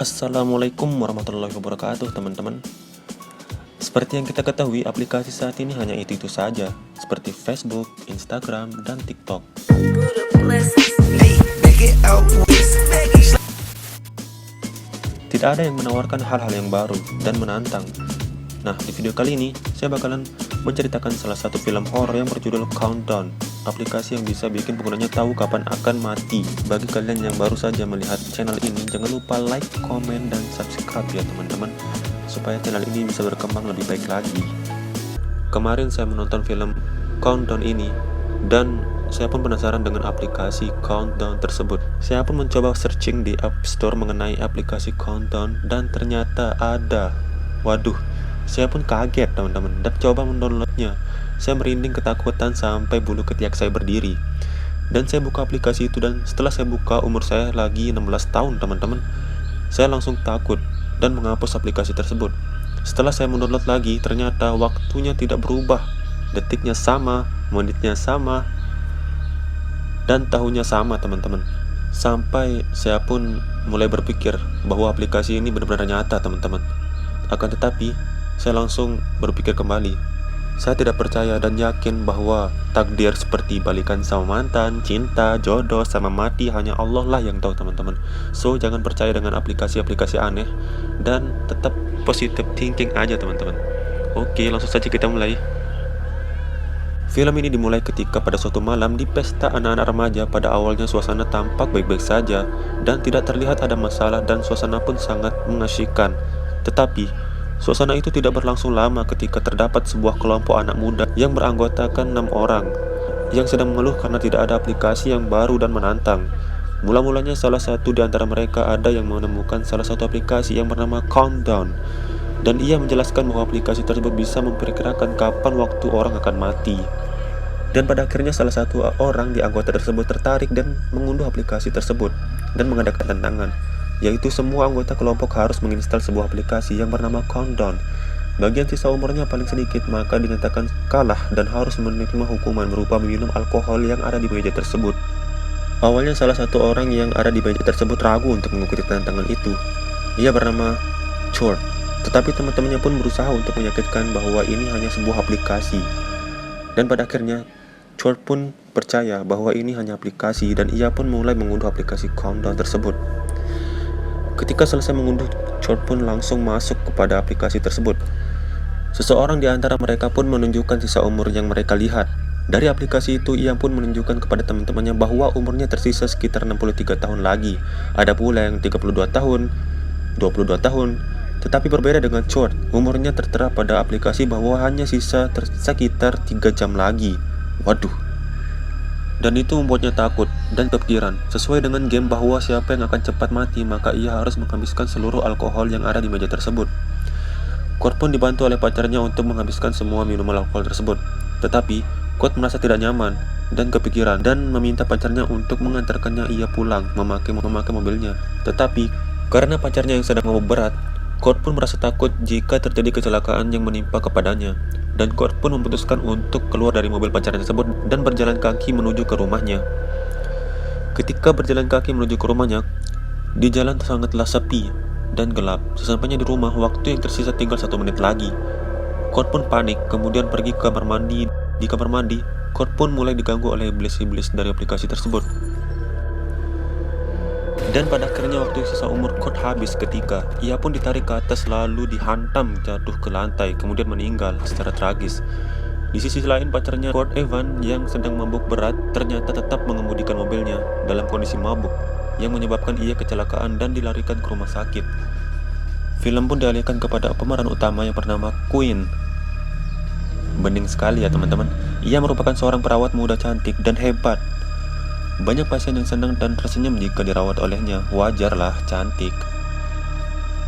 Assalamualaikum warahmatullahi wabarakatuh teman-teman. Seperti yang kita ketahui, aplikasi saat ini hanya itu saja, seperti Facebook, Instagram, dan TikTok. Tidak ada yang menawarkan hal-hal yang baru dan menantang. Nah, di video kali ini, saya bakalan menceritakan salah satu film horor yang berjudul Countdown, aplikasi yang bisa bikin penggunanya tahu kapan akan mati. Bagi kalian yang baru saja melihat channel ini, jangan lupa like, komen, dan subscribe ya teman-teman, supaya channel ini bisa berkembang lebih baik lagi. Kemarin saya menonton film Countdown ini, dan saya pun penasaran dengan aplikasi Countdown tersebut. Saya pun mencoba searching di App Store mengenai aplikasi Countdown, dan ternyata ada. Waduh, saya pun kaget teman-teman, dan coba mendownloadnya. Saya merinding ketakutan sampai bulu ketiak saya berdiri. Dan saya buka aplikasi itu, dan setelah saya buka, umur saya lagi 16 tahun teman-teman. Saya langsung takut dan menghapus aplikasi tersebut. Setelah saya mendownload lagi, ternyata waktunya tidak berubah. Detiknya sama, menitnya sama, dan tahunnya sama teman-teman. Sampai saya pun mulai berpikir bahwa aplikasi ini benar-benar nyata teman-teman. Akan tetapi, saya langsung berpikir kembali. Saya tidak percaya dan yakin bahwa takdir seperti balikan sama mantan, cinta, jodoh, sama mati hanya Allah lah yang tahu teman-teman. So, jangan percaya dengan aplikasi-aplikasi aneh dan tetap positive thinking aja teman-teman. Oke, langsung saja kita mulai. Film ini dimulai ketika pada suatu malam di pesta anak-anak remaja. Pada awalnya suasana tampak baik-baik saja dan tidak terlihat ada masalah, dan suasana pun sangat mengasyikkan. Tetapi suasana itu tidak berlangsung lama ketika terdapat sebuah kelompok anak muda yang beranggotakan 6 orang yang sedang mengeluh karena tidak ada aplikasi yang baru dan menantang. Mula-mulanya salah satu di antara mereka ada yang menemukan salah satu aplikasi yang bernama Countdown, dan ia menjelaskan bahwa aplikasi tersebut bisa memperkirakan kapan waktu orang akan mati. Dan pada akhirnya salah satu orang di anggota tersebut tertarik dan mengunduh aplikasi tersebut dan mengadakan tantangan, yaitu semua anggota kelompok harus menginstal sebuah aplikasi yang bernama Countdown. Bagi yang sisa umurnya paling sedikit, maka dinyatakan kalah dan harus menerima hukuman berupa meminum alkohol yang ada di meja tersebut. Awalnya salah satu orang yang ada di meja tersebut ragu untuk mengikuti tantangan itu. Ia bernama Chord, tetapi teman-temannya pun berusaha untuk meyakinkan bahwa ini hanya sebuah aplikasi. Dan pada akhirnya Chord pun percaya bahwa ini hanya aplikasi, dan ia pun mulai mengunduh aplikasi Countdown tersebut. Ketika selesai mengunduh, Chord pun langsung masuk kepada aplikasi tersebut. Seseorang di antara mereka pun menunjukkan sisa umur yang mereka lihat. Dari aplikasi itu, ia pun menunjukkan kepada teman-temannya bahwa umurnya tersisa sekitar 63 tahun lagi. Ada pula yang 32 tahun, 22 tahun. Tetapi berbeda dengan Chord, umurnya tertera pada aplikasi bahwa hanya sisa sekitar 3 jam lagi. Waduh. Dan itu membuatnya takut dan kepikiran. Sesuai dengan game bahwa siapa yang akan cepat mati, maka ia harus menghabiskan seluruh alkohol yang ada di meja tersebut. Chord pun dibantu oleh pacarnya untuk menghabiskan semua minuman alkohol tersebut. Tetapi Chord merasa tidak nyaman dan kepikiran dan meminta pacarnya untuk mengantarkannya ia pulang memakai mobilnya. Tetapi karena pacarnya yang sedang mabuk berat, Chord pun merasa takut jika terjadi kecelakaan yang menimpa kepadanya. Dan Chord pun memutuskan untuk keluar dari mobil pacarnya tersebut dan berjalan kaki menuju ke rumahnya. Ketika berjalan kaki menuju ke rumahnya, di jalan sangatlah sepi dan gelap. Sesampainya di rumah, waktu yang tersisa tinggal 1 menit lagi. Chord pun panik, kemudian pergi ke kamar mandi. Di kamar mandi, Chord pun mulai diganggu oleh iblis-iblis dari aplikasi tersebut. Dan pada akhirnya waktu sisa umur Chord habis ketika ia pun ditarik ke atas lalu dihantam jatuh ke lantai, kemudian meninggal secara tragis. Di sisi lain, pacarnya Chord, Evan, yang sedang mabuk berat, ternyata tetap mengemudikan mobilnya dalam kondisi mabuk, yang menyebabkan ia kecelakaan dan dilarikan ke rumah sakit. Film pun dialihkan kepada pemeran utama yang bernama Queen. Bening sekali ya teman-teman. Ia merupakan seorang perawat muda cantik dan hebat. Banyak pasien yang senang dan tersenyum jika dirawat olehnya. Wajarlah, cantik.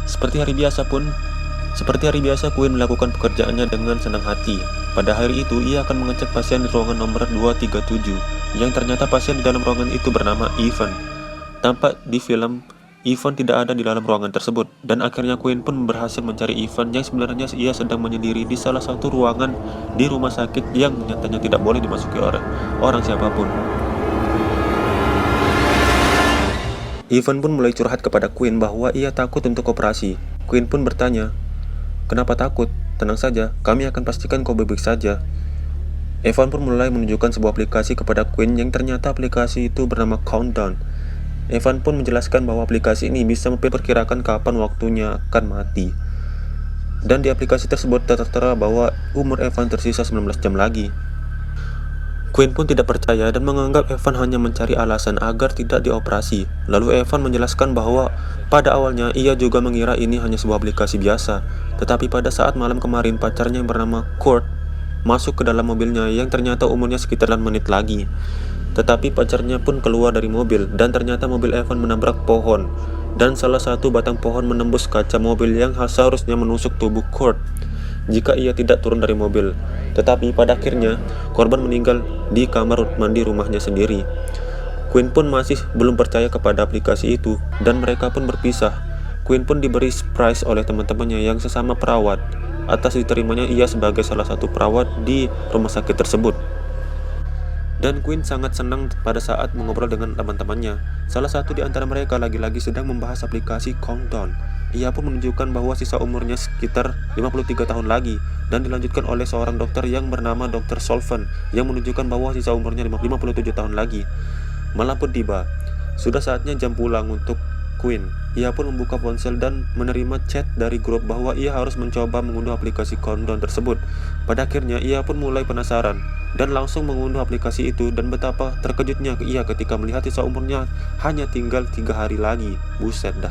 Seperti hari biasa, Queen melakukan pekerjaannya dengan senang hati. Pada hari itu, ia akan mengecek pasien di ruangan nomor 237, yang ternyata pasien di dalam ruangan itu bernama Evan. Tampak di film, Evan tidak ada di dalam ruangan tersebut, dan akhirnya Queen pun berhasil mencari Evan yang sebenarnya ia sedang menyendiri di salah satu ruangan di rumah sakit yang nyatanya tidak boleh dimasuki oleh orang siapapun. Evan pun mulai curhat kepada Quinn bahwa ia takut untuk operasi. Quinn pun bertanya, "Kenapa takut? Tenang saja, kami akan pastikan kau baik-baik saja." Evan pun mulai menunjukkan sebuah aplikasi kepada Quinn yang ternyata aplikasi itu bernama Countdown. Evan pun menjelaskan bahwa aplikasi ini bisa memperkirakan kapan waktunya akan mati. Dan di aplikasi tersebut tertera bahwa umur Evan tersisa 19 jam lagi. Quinn pun tidak percaya dan menganggap Evan hanya mencari alasan agar tidak dioperasi. Lalu Evan menjelaskan bahwa pada awalnya ia juga mengira ini hanya sebuah aplikasi biasa. Tetapi pada saat malam kemarin pacarnya yang bernama Kurt masuk ke dalam mobilnya yang ternyata umurnya sekitar 6 menit lagi. Tetapi pacarnya pun keluar dari mobil dan ternyata mobil Evan menabrak pohon. Dan salah satu batang pohon menembus kaca mobil yang seharusnya menusuk tubuh Kurt jika ia tidak turun dari mobil. Tetapi pada akhirnya korban meninggal di kamar mandi rumahnya sendiri. Quinn pun masih belum percaya kepada aplikasi itu dan mereka pun berpisah. Quinn pun diberi surprise oleh teman-temannya yang sesama perawat atas diterimanya ia sebagai salah satu perawat di rumah sakit tersebut. Dan Quinn sangat senang pada saat mengobrol dengan teman-temannya. Salah satu di antara mereka lagi-lagi sedang membahas aplikasi Countdown. Ia pun menunjukkan bahwa sisa umurnya sekitar 53 tahun lagi dan dilanjutkan oleh seorang dokter yang bernama Dr. Solvan yang menunjukkan bahwa sisa umurnya 57 tahun lagi. Malam pun tiba. Sudah saatnya jam pulang untuk Quinn. Ia pun membuka ponsel dan menerima chat dari grup bahwa ia harus mencoba mengunduh aplikasi Countdown tersebut. Pada akhirnya ia pun mulai penasaran dan langsung mengunduh aplikasi itu, dan betapa terkejutnya ia ketika melihat sisa umurnya hanya tinggal 3 hari lagi. Buset dah.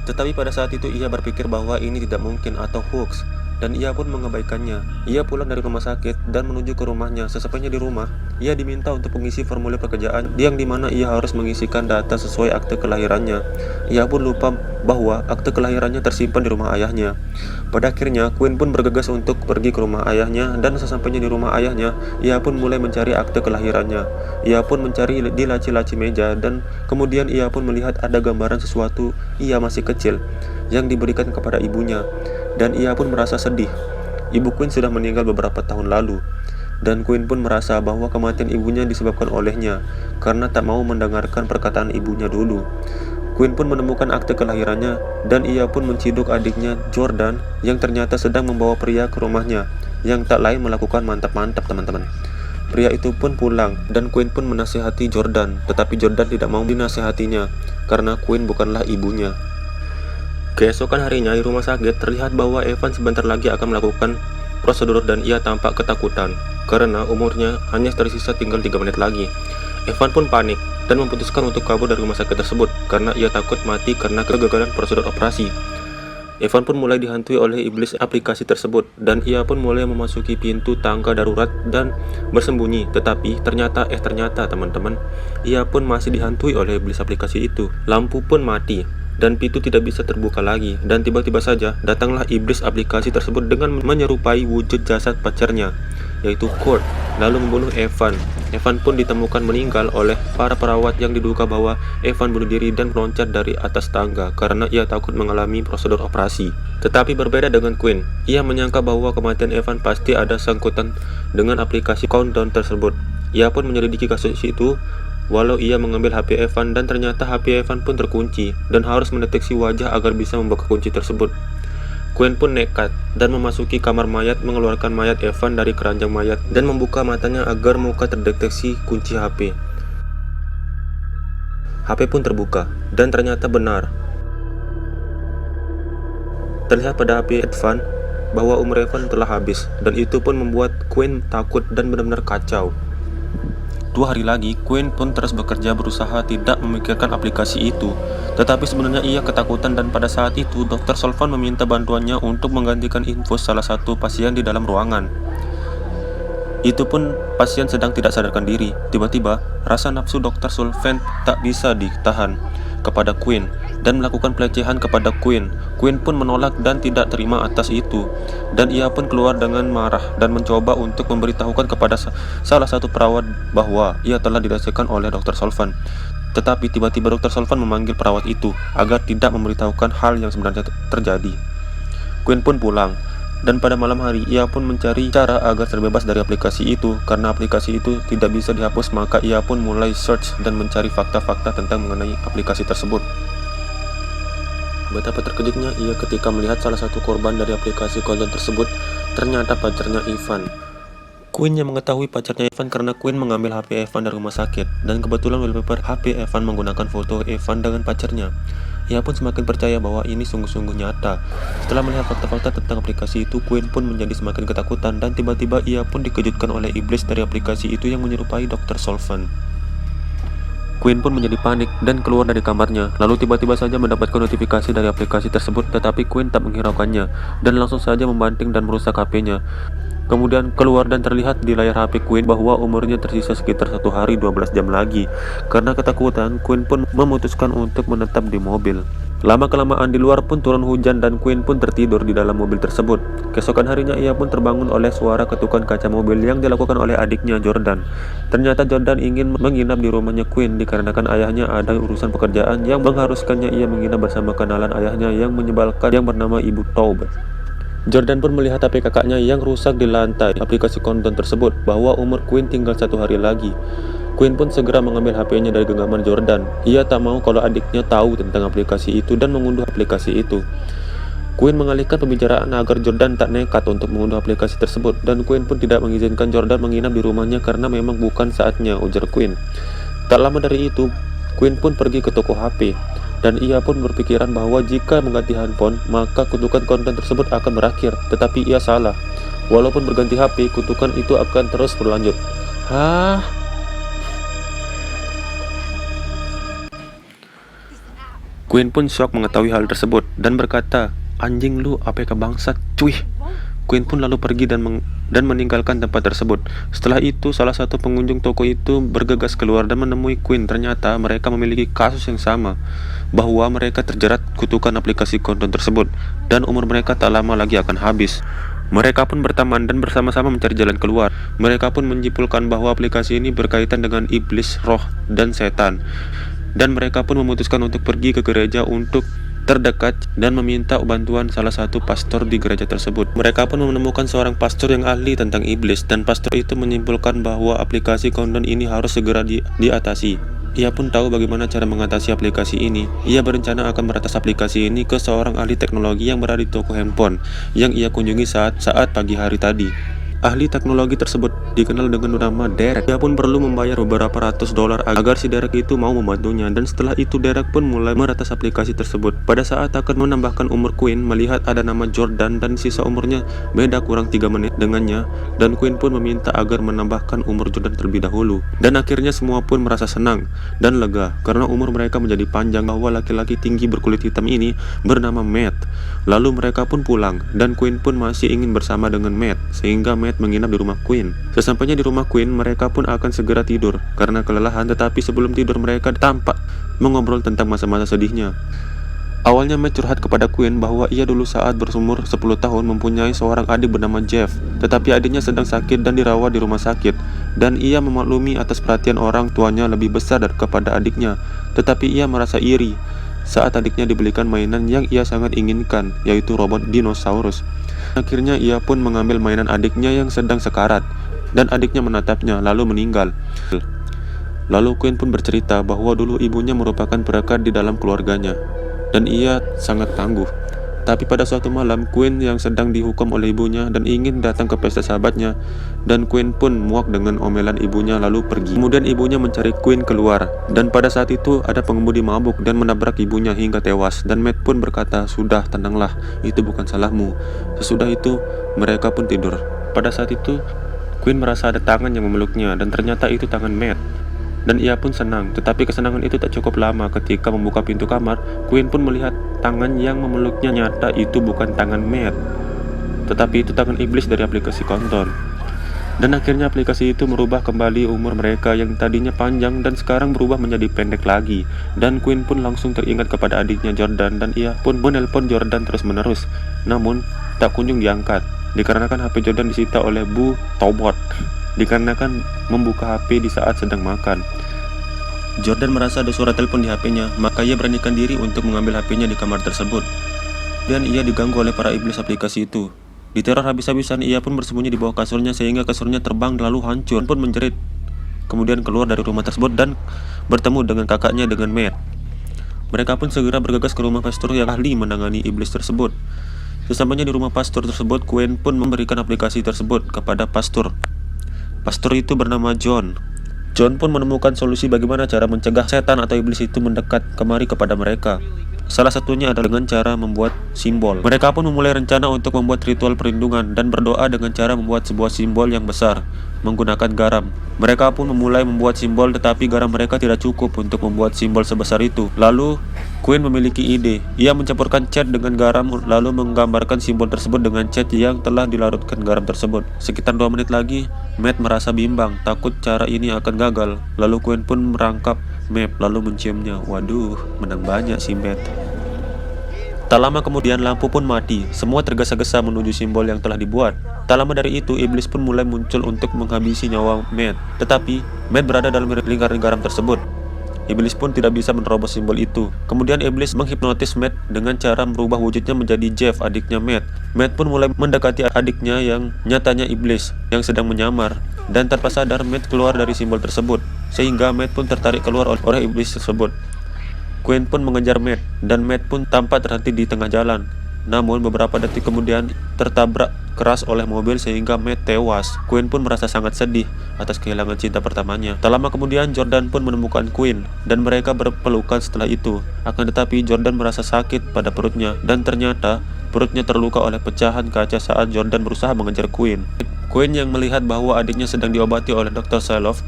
Tetapi pada saat itu ia berpikir bahwa ini tidak mungkin atau hoax, dan ia pun mengabaikannya. Ia pulang dari rumah sakit dan menuju ke rumahnya. Sesampainya di rumah, ia diminta untuk mengisi formulir pekerjaan yang dimana ia harus mengisikan data sesuai akte kelahirannya. Ia pun lupa bahwa akte kelahirannya tersimpan di rumah ayahnya. Pada akhirnya, Quinn pun bergegas untuk pergi ke rumah ayahnya, dan sesampainya di rumah ayahnya, ia pun mulai mencari akte kelahirannya. Ia pun mencari di laci-laci meja, dan kemudian ia pun melihat ada gambaran sesuatu ia masih kecil yang diberikan kepada ibunya. Dan ia pun merasa sedih. Ibu Quinn sudah meninggal beberapa tahun lalu, dan Quinn pun merasa bahwa kematian ibunya disebabkan olehnya karena tak mau mendengarkan perkataan ibunya dulu. Quinn pun menemukan akte kelahirannya dan ia pun menciduk adiknya Jordan yang ternyata sedang membawa pria ke rumahnya yang tak lain melakukan mantap-mantap, teman-teman. Pria itu pun pulang dan Quinn pun menasihati Jordan, tetapi Jordan tidak mau dinasihatinya karena Quinn bukanlah ibunya. Keesokan harinya di rumah sakit terlihat bahwa Evan sebentar lagi akan melakukan prosedur dan ia tampak ketakutan karena umurnya hanya tersisa tinggal 3 menit lagi. Evan pun panik dan memutuskan untuk kabur dari rumah sakit tersebut karena ia takut mati karena kegagalan prosedur operasi. Evan pun mulai dihantui oleh iblis aplikasi tersebut dan ia pun mulai memasuki pintu tangga darurat dan bersembunyi. Tetapi ternyata teman-teman, ia pun masih dihantui oleh iblis aplikasi itu. Lampu pun mati dan pintu tidak bisa terbuka lagi, dan tiba-tiba saja datanglah iblis aplikasi tersebut dengan menyerupai wujud jasad pacarnya, yaitu Kurt, lalu membunuh Evan. Evan pun ditemukan meninggal oleh para perawat yang diduga bahwa Evan bunuh diri dan meloncat dari atas tangga karena ia takut mengalami prosedur operasi. Tetapi berbeda dengan Quinn, ia menyangka bahwa kematian Evan pasti ada sangkutan dengan aplikasi Countdown tersebut. Ia pun menyelidiki kasus itu walau ia mengambil HP Evan dan ternyata HP Evan pun terkunci dan harus mendeteksi wajah agar bisa membuka kunci tersebut. Quinn pun nekat dan memasuki kamar mayat, mengeluarkan mayat Evan dari keranjang mayat dan membuka matanya agar muka terdeteksi kunci HP. HP pun terbuka dan ternyata benar. Terlihat pada HP Evan bahwa umur Evan telah habis, dan itu pun membuat Quinn takut dan benar-benar kacau. 2 hari lagi, Quinn pun terus bekerja berusaha tidak memikirkan aplikasi itu. Tetapi sebenarnya ia ketakutan, dan pada saat itu Dr. Solvan meminta bantuannya untuk menggantikan infus salah satu pasien di dalam ruangan. Itu pun pasien sedang tidak sadarkan diri. Tiba-tiba, rasa nafsu Dr. Solvan tak bisa ditahan kepada Quinn dan melakukan pelecehan kepada Quinn. Quinn pun menolak dan tidak terima atas itu, dan ia pun keluar dengan marah dan mencoba untuk memberitahukan kepada salah satu perawat bahwa ia telah dilecehkan oleh Dr. Solvan. Tetapi tiba-tiba Dr. Solvan memanggil perawat itu agar tidak memberitahukan hal yang sebenarnya terjadi. Quinn pun pulang Dan pada malam hari, ia pun mencari cara agar terbebas dari aplikasi itu. Karena aplikasi itu tidak bisa dihapus, maka ia pun mulai search dan mencari fakta-fakta tentang mengenai aplikasi tersebut. Betapa terkejutnya ia ketika melihat salah satu korban dari aplikasi konten tersebut ternyata pacarnya Ivan. Quinn yang mengetahui pacarnya Evan karena Quinn mengambil HP Evan dari rumah sakit, dan kebetulan wallpaper HP Evan menggunakan foto Evan dengan pacarnya. Ia pun semakin percaya bahwa ini sungguh-sungguh nyata. Setelah melihat fakta-fakta tentang aplikasi itu, Quinn pun menjadi semakin ketakutan, dan tiba-tiba ia pun dikejutkan oleh iblis dari aplikasi itu yang menyerupai Dr. Solvan. Quinn pun menjadi panik dan keluar dari kamarnya, lalu tiba-tiba saja mendapatkan notifikasi dari aplikasi tersebut, tetapi Quinn tak menghiraukannya, dan langsung saja membanting dan merusak HP-nya. Kemudian keluar dan terlihat di layar HP Quinn bahwa umurnya tersisa sekitar 1 hari 12 jam lagi. Karena ketakutan, Quinn pun memutuskan untuk menetap di mobil. Lama-kelamaan di luar pun turun hujan dan Quinn pun tertidur di dalam mobil tersebut. Keesokan harinya ia pun terbangun oleh suara ketukan kaca mobil yang dilakukan oleh adiknya Jordan. Ternyata Jordan ingin menginap di rumahnya Quinn dikarenakan ayahnya ada urusan pekerjaan yang mengharuskannya ia menginap bersama kenalan ayahnya yang menyebalkan yang bernama Ibu Taube. Jordan pun melihat HP kakaknya yang rusak di lantai aplikasi konten tersebut bahwa umur Quinn tinggal 1 hari lagi. Quinn pun segera mengambil HP-nya dari genggaman Jordan. Ia tak mau kalau adiknya tahu tentang aplikasi itu dan mengunduh aplikasi itu. Quinn mengalihkan pembicaraan agar Jordan tak nekat untuk mengunduh aplikasi tersebut, dan Quinn pun tidak mengizinkan Jordan menginap di rumahnya karena memang bukan saatnya, ujar Quinn. Tak lama dari itu, Quinn pun pergi ke toko HP. Dan ia pun berpikiran bahwa jika mengganti handphone, maka kutukan konten tersebut akan berakhir. Tetapi ia salah. Walaupun berganti HP, kutukan itu akan terus berlanjut. Hah? Quinn pun shock mengetahui hal tersebut dan berkata, "Anjing lu, APK bangsat, cuy." Quinn pun lalu pergi dan meninggalkan tempat tersebut. Setelah itu, salah satu pengunjung toko itu bergegas keluar dan menemui Quinn. Ternyata mereka memiliki kasus yang sama, bahwa mereka terjerat kutukan aplikasi konten tersebut, dan umur mereka tak lama lagi akan habis. Mereka pun berteman dan bersama-sama mencari jalan keluar. Mereka pun menyimpulkan bahwa aplikasi ini berkaitan dengan iblis, roh, dan setan. Dan mereka pun memutuskan untuk pergi ke gereja untuk terdekat dan meminta bantuan salah satu pastor di gereja tersebut. Mereka pun menemukan seorang pastor yang ahli tentang iblis, dan pastor itu menyimpulkan bahwa aplikasi konten ini harus segera diatasi. Ia pun tahu bagaimana cara mengatasi aplikasi ini. Ia berencana akan meratas aplikasi ini ke seorang ahli teknologi yang berada di toko handphone yang ia kunjungi saat pagi hari tadi. Ahli teknologi tersebut dikenal dengan nama Derek. Dia pun perlu membayar beberapa ratus dolar agar si Derek itu mau membantunya, dan setelah itu Derek pun mulai meratas aplikasi tersebut. Pada saat akan menambahkan umur Quinn, melihat ada nama Jordan dan sisa umurnya beda kurang 3 menit dengannya, dan Quinn pun meminta agar menambahkan umur Jordan terlebih dahulu. Dan akhirnya semua pun merasa senang dan lega karena umur mereka menjadi panjang, bahwa laki-laki tinggi berkulit hitam ini bernama Matt. Lalu mereka pun pulang, dan Quinn pun masih ingin bersama dengan Matt, sehingga Matt menginap di rumah Quinn. Sesampainya di rumah Quinn, mereka pun akan segera tidur karena kelelahan, tetapi sebelum tidur mereka tampak mengobrol tentang masa-masa sedihnya. Awalnya Matt curhat kepada Quinn bahwa ia dulu saat berumur 10 tahun mempunyai seorang adik bernama Jeff, tetapi adiknya sedang sakit dan dirawat di rumah sakit, dan ia memaklumi atas perhatian orang tuanya lebih besar daripada adiknya, tetapi ia merasa iri saat adiknya dibelikan mainan yang ia sangat inginkan, yaitu robot dinosaurus. Akhirnya ia pun mengambil mainan adiknya yang sedang sekarat, dan adiknya menatapnya lalu meninggal. Lalu Quinn pun bercerita bahwa dulu ibunya merupakan perekat di dalam keluarganya, dan ia sangat tangguh. Tapi pada suatu malam, Quinn yang sedang dihukum oleh ibunya dan ingin datang ke pesta sahabatnya, dan Quinn pun muak dengan omelan ibunya lalu pergi. Kemudian ibunya mencari Quinn keluar, dan pada saat itu ada pengemudi mabuk dan menabrak ibunya hingga tewas. Dan Matt pun berkata, "Sudah, tenanglah, itu bukan salahmu." Sesudah itu, mereka pun tidur. Pada saat itu, Quinn merasa ada tangan yang memeluknya, dan ternyata itu tangan Matt. Dan ia pun senang, tetapi kesenangan itu tak cukup lama. Ketika membuka pintu kamar, Quinn pun melihat tangan yang memeluknya nyata itu bukan tangan Matt, tetapi itu tangan iblis dari aplikasi konten. Dan akhirnya aplikasi itu merubah kembali umur mereka yang tadinya panjang dan sekarang berubah menjadi pendek lagi. Dan Quinn pun langsung teringat kepada adiknya Jordan, dan ia pun menelpon Jordan terus-menerus, namun tak kunjung diangkat dikarenakan HP Jordan disita oleh Bu Taubot dikarenakan membuka HP di saat sedang makan. Jordan merasa ada suara telepon di HP-nya, maka ia beranikan diri untuk mengambil HP-nya di kamar tersebut. Dan ia diganggu oleh para iblis aplikasi itu. Diteror habis-habisan, ia pun bersembunyi di bawah kasurnya sehingga kasurnya terbang lalu hancur. Pun menjerit, kemudian keluar dari rumah tersebut dan bertemu dengan kakaknya dengan Matt. Mereka pun segera bergegas ke rumah pastor yang ahli menangani iblis tersebut. Sesampainya di rumah pastor tersebut, Quinn pun memberikan aplikasi tersebut kepada pastor. Pastor itu bernama John. John pun menemukan solusi bagaimana cara mencegah setan atau iblis itu mendekat kemari kepada mereka. Salah satunya adalah dengan cara membuat simbol. Mereka pun memulai rencana untuk membuat ritual perlindungan dan berdoa dengan cara membuat sebuah simbol yang besar menggunakan garam. Mereka pun memulai membuat simbol, tetapi garam mereka tidak cukup untuk membuat simbol sebesar itu. Lalu Quinn memiliki ide. Ia mencampurkan cat dengan garam lalu menggambarkan simbol tersebut dengan cat yang telah dilarutkan garam tersebut. Sekitar 2 menit lagi, Matt merasa bimbang, takut cara ini akan gagal. Lalu Quinn pun merangkap map lalu menciumnya. Waduh, menang banyak si Matt. Tak lama kemudian lampu pun mati. Semua tergesa-gesa menuju simbol yang telah dibuat. Tak lama dari itu, iblis pun mulai muncul untuk menghabisi nyawa Matt. Tetapi Matt berada dalam lingkaran garam tersebut. Iblis pun tidak bisa menerobos simbol itu. Kemudian iblis menghipnotis Matt dengan cara merubah wujudnya menjadi Jeff, adiknya Matt. Matt pun mulai mendekati adiknya yang nyatanya iblis yang sedang menyamar. Dan tanpa sadar Matt keluar dari simbol tersebut, sehingga Matt pun tertarik keluar oleh iblis tersebut. Quinn pun mengejar Matt, dan Matt pun tampak terhenti di tengah jalan. Namun beberapa detik kemudian tertabrak keras oleh mobil sehingga Matt tewas. Quinn pun merasa sangat sedih atas kehilangan cinta pertamanya. Tak lama kemudian Jordan pun menemukan Quinn dan mereka berpelukan setelah itu. Akan tetapi Jordan merasa sakit pada perutnya dan ternyata perutnya terluka oleh pecahan kaca saat Jordan berusaha mengejar Quinn. Quinn yang melihat bahwa adiknya sedang diobati oleh Dr. Salof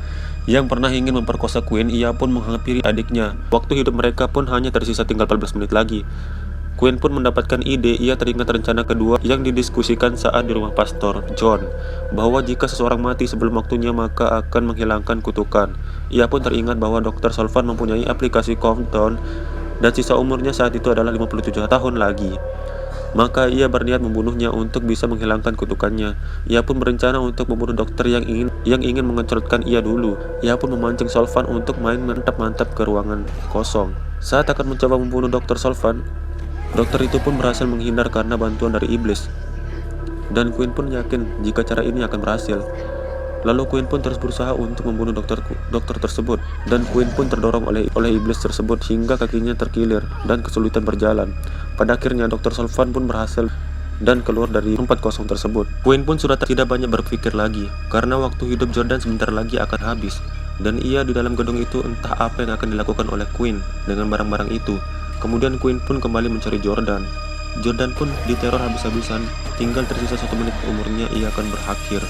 yang pernah ingin memperkosa Quinn, ia pun menghampiri adiknya. Waktu hidup mereka pun hanya tersisa tinggal 14 menit lagi. Quinn pun mendapatkan ide. Ia teringat rencana kedua yang didiskusikan saat di rumah Pastor John, bahwa jika seseorang mati sebelum waktunya maka akan menghilangkan kutukan. Ia pun teringat bahwa Dr. Sullivan mempunyai aplikasi countdown dan sisa umurnya saat itu adalah 57 tahun lagi. Maka ia berniat membunuhnya untuk bisa menghilangkan kutukannya. Ia pun berencana untuk membunuh dokter yang ingin mengecerutkan ia dulu. Ia pun memancing Sullivan untuk main mantap-mantap ke ruangan kosong. Saat akan mencoba membunuh Dr. Sullivan, dokter itu pun berhasil menghindar karena bantuan dari iblis. Dan Quinn pun yakin jika cara ini akan berhasil. Lalu Quinn pun terus berusaha untuk membunuh dokter tersebut, dan Quinn pun terdorong oleh iblis tersebut hingga kakinya terkilir dan kesulitan berjalan. Pada akhirnya Dr. Sullivan pun berhasil dan keluar dari tempat kosong tersebut. Quinn pun sudah tidak banyak berpikir lagi karena waktu hidup Jordan sebentar lagi akan habis, dan ia di dalam gedung itu entah apa yang akan dilakukan oleh Quinn dengan barang-barang itu. Kemudian Quinn pun kembali mencari Jordan. Jordan pun diteror habis-habisan. Tinggal tersisa 1 menit umurnya ia akan berakhir.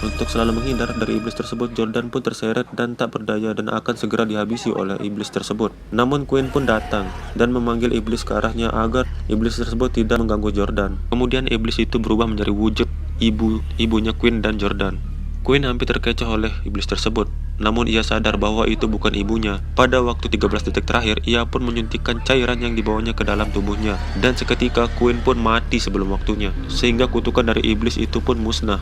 Untuk selalu menghindar dari iblis tersebut, Jordan pun terseret dan tak berdaya dan akan segera dihabisi oleh iblis tersebut. Namun Quinn pun datang dan memanggil iblis ke arahnya agar iblis tersebut tidak mengganggu Jordan. Kemudian iblis itu berubah menjadi wujud ibunya Quinn dan Jordan. Quinn hampir terkecoh oleh iblis tersebut, namun ia sadar bahwa itu bukan ibunya. Pada waktu 13 detik terakhir, ia pun menyuntikkan cairan yang dibawanya ke dalam tubuhnya, dan seketika Quinn pun mati sebelum waktunya, sehingga kutukan dari iblis itu pun musnah.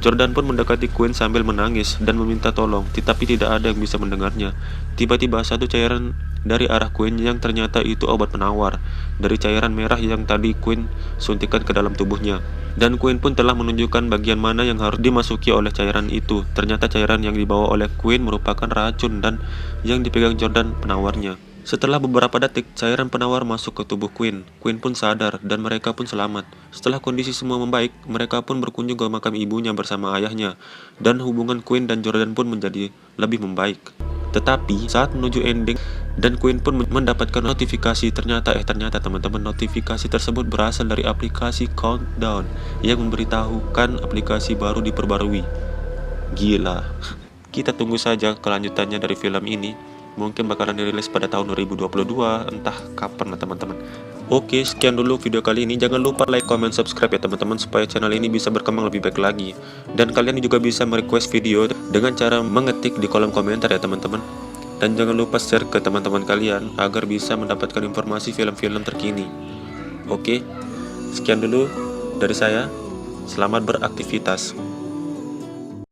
Jordan pun mendekati Quinn sambil menangis dan meminta tolong, tetapi tidak ada yang bisa mendengarnya. Tiba-tiba satu cairan dari arah Quinn yang ternyata itu obat penawar dari cairan merah yang tadi Quinn suntikan ke dalam tubuhnya. Dan Quinn pun telah menunjukkan bagian mana yang harus dimasuki oleh cairan itu. Ternyata cairan yang dibawa oleh Quinn merupakan racun dan yang dipegang Jordan penawarnya. Setelah beberapa detik, cairan penawar masuk ke tubuh Quinn. Quinn pun sadar dan mereka pun selamat. Setelah kondisi semua membaik, mereka pun berkunjung ke makam ibunya bersama ayahnya. Dan hubungan Quinn dan Jordan pun menjadi lebih membaik. Tetapi saat menuju ending dan Quinn pun mendapatkan notifikasi, ternyata teman-teman, notifikasi tersebut berasal dari aplikasi Countdown yang memberitahukan aplikasi baru diperbarui. Gila. Kita tunggu saja kelanjutannya dari film ini. Mungkin bakalan dirilis pada tahun 2022, entah kapan lah teman-teman. Oke, sekian dulu video kali ini. Jangan lupa like, comment, subscribe ya teman-teman, supaya channel ini bisa berkembang lebih baik lagi. Dan kalian juga bisa merequest video dengan cara mengetik di kolom komentar ya teman-teman. Dan jangan lupa share ke teman-teman kalian agar bisa mendapatkan informasi film-film terkini. Oke, sekian dulu dari saya. Selamat beraktivitas.